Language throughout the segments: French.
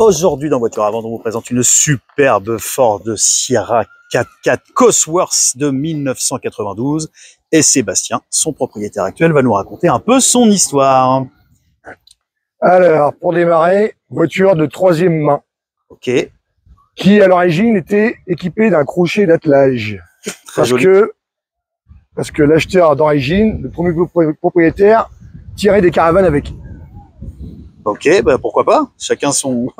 Aujourd'hui dans Voiture à vendre, on vous présente une superbe Ford Sierra 4x4 Cosworth de 1992 et Sébastien, son propriétaire actuel, va nous raconter un peu son histoire. Alors, pour démarrer, voiture de troisième main. Ok. Qui, à l'origine, était équipée d'un crochet d'attelage. Parce que l'acheteur d'origine, le premier propriétaire, tirait des caravanes avec. Ok, bah pourquoi pas. Chacun son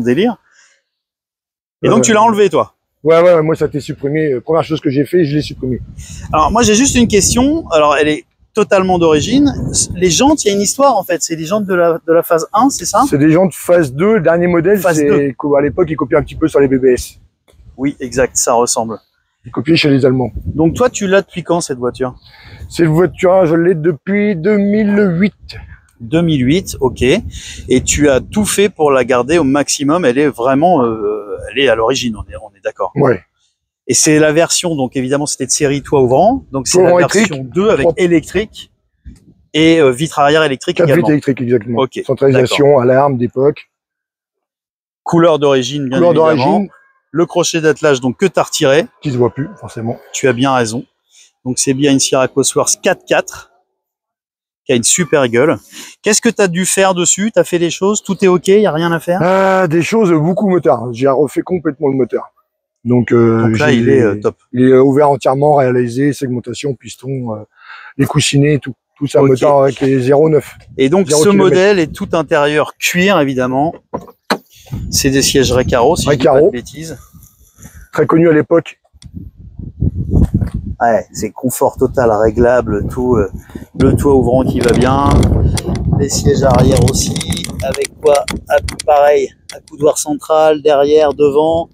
délire. Et donc tu l'as enlevé, toi? Ouais, moi ça a été supprimé. Première chose que j'ai fait, je l'ai supprimé. Alors moi j'ai juste une question. Alors elle est totalement d'origine. Les jantes, il y a une histoire en fait. C'est les jantes de la phase 1, c'est ça? C'est des jantes phase 2, le dernier modèle, c'est à l'époque ils copiaient un petit peu sur les BBS. Oui, exact, ça ressemble. Ils copiaient chez les Allemands. Donc toi tu l'as depuis quand cette voiture? Cette voiture, je l'ai depuis 2008. 2008, ok. Et tu as tout fait pour la garder au maximum. Elle est vraiment, elle est à l'origine, on est d'accord. Ouais. Et c'est la version, donc évidemment c'était de série toit ouvrant, donc c'est la version 2 avec électrique et vitre arrière électrique 4 également. vitres électriques, exactement. Ok. Centralisation, alarme d'époque. Couleur d'origine, bien évidemment. Le crochet d'attelage, donc que tu as retiré. Qui se voit plus, forcément. Tu as bien raison. Donc c'est bien une Sierra Cosworth 4x4. Qui a une super gueule. Qu'est-ce que tu as dû faire dessus? Tu as fait des choses? Tout est ok? Il n'y a rien à faire? Des choses, beaucoup moteur. J'ai refait complètement le moteur. Donc là, il est top. Il est ouvert entièrement, réalisé, segmentation, piston, les coussinets, tout ça, moteur avec les 0,9. Et donc ce modèle est tout intérieur cuir, évidemment. C'est des sièges Recaro, si je dis pas de bêtises. Très connu à l'époque. Ouais, c'est confort total, réglable, tout, le toit ouvrant qui va bien, les sièges arrière aussi, avec quoi, pareil, accoudoir central, derrière, devant.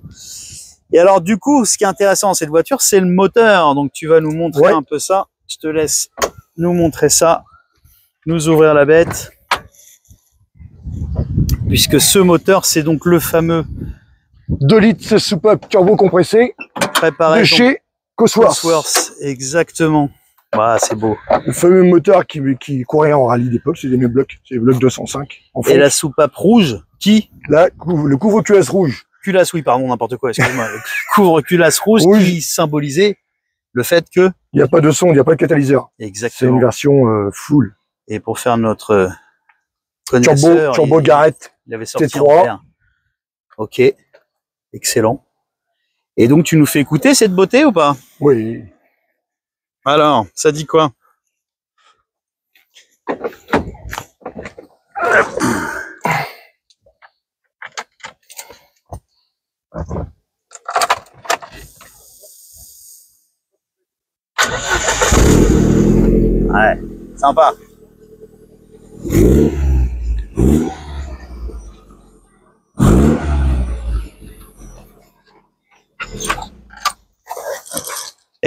Et alors du coup, ce qui est intéressant dans cette voiture, c'est le moteur. Donc tu vas nous montrer un peu ça. Je te laisse nous montrer ça, nous ouvrir la bête. Puisque ce moteur, c'est donc le fameux 2 litres soupape turbo compressé préparé de chez Cosworth, exactement. Ah, c'est beau. Le fameux moteur qui courait en rallye d'époque, c'est des mêmes blocs, c'est les blocs 205. Et la soupape rouge qui? Là, le couvre-culasse rouge. Culasse, oui, pardon, n'importe quoi, excuse-moi. Le couvre-culasse rouge qui symbolisait le fait que... Il n'y a pas de son, il n'y a pas de catalyseur. Exactement. C'est une version full. Et pour faire notre connaisseur... Turbo Garrett. Il avait sorti en vert. Ok, excellent. Et donc, tu nous fais écouter cette beauté ou pas? Oui. Alors, ça dit quoi? Ouais, sympa.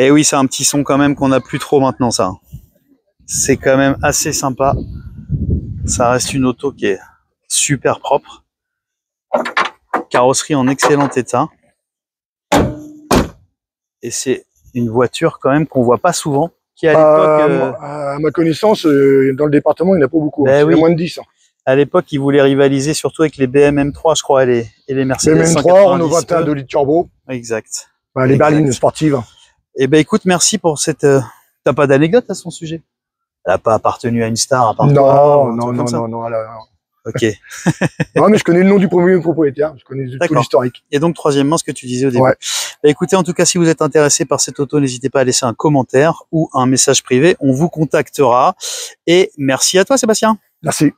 Et oui, c'est un petit son quand même qu'on n'a plus trop maintenant, ça. C'est quand même assez sympa. Ça reste une auto qui est super propre. Carrosserie en excellent état. Et c'est une voiture quand même qu'on voit pas souvent. Qui à l'époque... à ma connaissance, dans le département, il n'y en a pas beaucoup. Ben Il y a moins de 10. À l'époque, ils voulaient rivaliser surtout avec les BM M3, je crois, et les Mercedes BM M3, Renault 21 2 litres turbo. Exact. Les berlines sportives. Eh ben écoute, merci pour cette... T'as pas d'anecdote à son sujet? Elle n'a pas appartenu à une star à part toi, non. Ok. Non, mais je connais le nom du premier propriétaire, je connais tout l'historique. Et donc, troisièmement, ce que tu disais au début. Ouais. Bah, écoutez, en tout cas, si vous êtes intéressé par cette auto, n'hésitez pas à laisser un commentaire ou un message privé. On vous contactera. Et merci à toi, Sébastien. Merci.